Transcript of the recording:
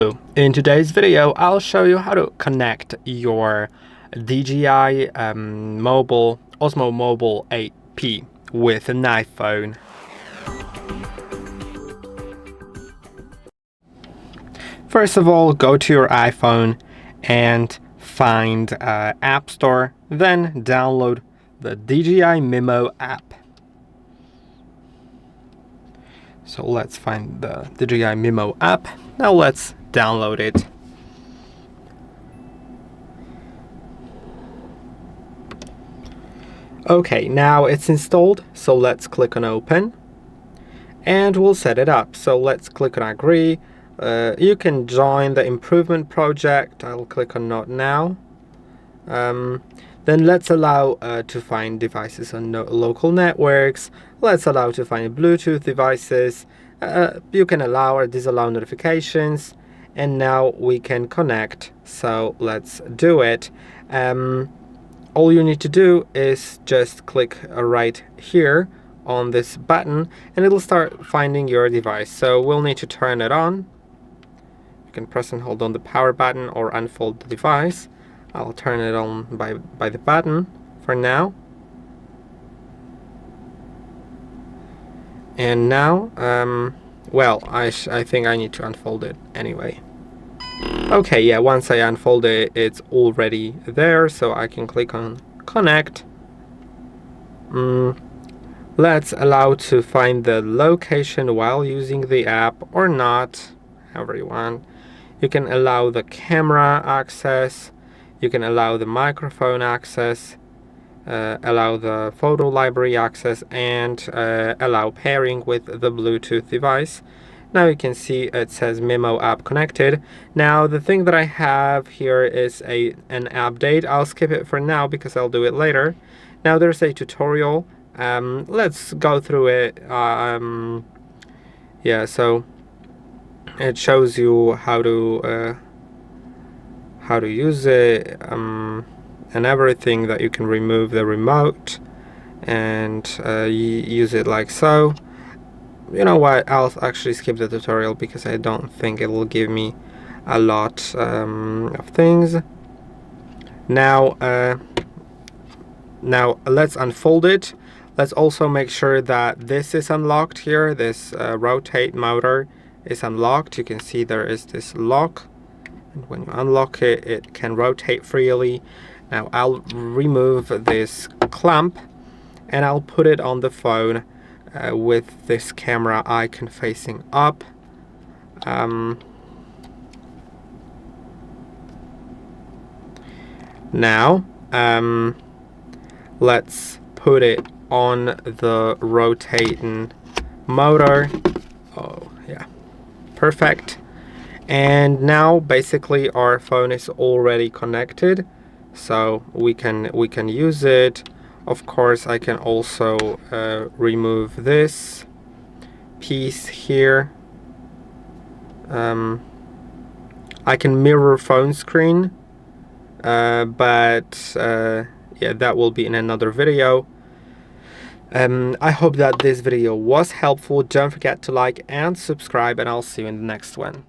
In today's video, I'll show you how to connect your DJI Osmo Mobile 8P with an iPhone. First of all, go to your iPhone and find App Store, then download the DJI Mimo app. So let's find the DJI Mimo app. Now let's download it. Okay, now it's installed, so let's click on open and we'll set it up. So let's click on agree. You can join the improvement project. I'll click on not now. Then let's allow to find devices on local networks. Let's allow to find Bluetooth devices. You can allow or disallow notifications, and now we can connect. So let's do it. All you need to do is just click right here on this button and it'll start finding your device. So we'll need to turn it on. You can press and hold on the power button or unfold the device. I'll turn it on by the button for now. And now, well, I think I need to unfold it anyway. Okay, yeah, once I unfold it, it's already there, so I can click on connect. Let's allow to find the location while using the app or not, however you want. You can allow the camera access. You can allow the microphone access, allow the photo library access, and allow pairing with the Bluetooth device. Now you can see it says Mimo app connected. Now the thing that I have here is an update. I'll skip it for now because I'll do it later. Now there's a tutorial. Let's go through it. Yeah, so it shows you how to use it and everything, that you can remove the remote and use it like so. You know what, I'll actually skip the tutorial because I don't think it will give me a lot of things. Now let's unfold it. Let's also make sure that this is unlocked here. This rotate motor is unlocked. You can see there is this lock, and when you unlock it, it can rotate freely. Now I'll remove this clamp and I'll put it on the phone with this camera icon facing up. Now let's put it on the rotating motor. Oh yeah, perfect. And now basically our phone is already connected, so we can use it. Of course, I can also remove this piece here. I can mirror phone screen, but yeah, that will be in another video. I hope that this video was helpful. Don't forget to like and subscribe, and I'll see you in the next one.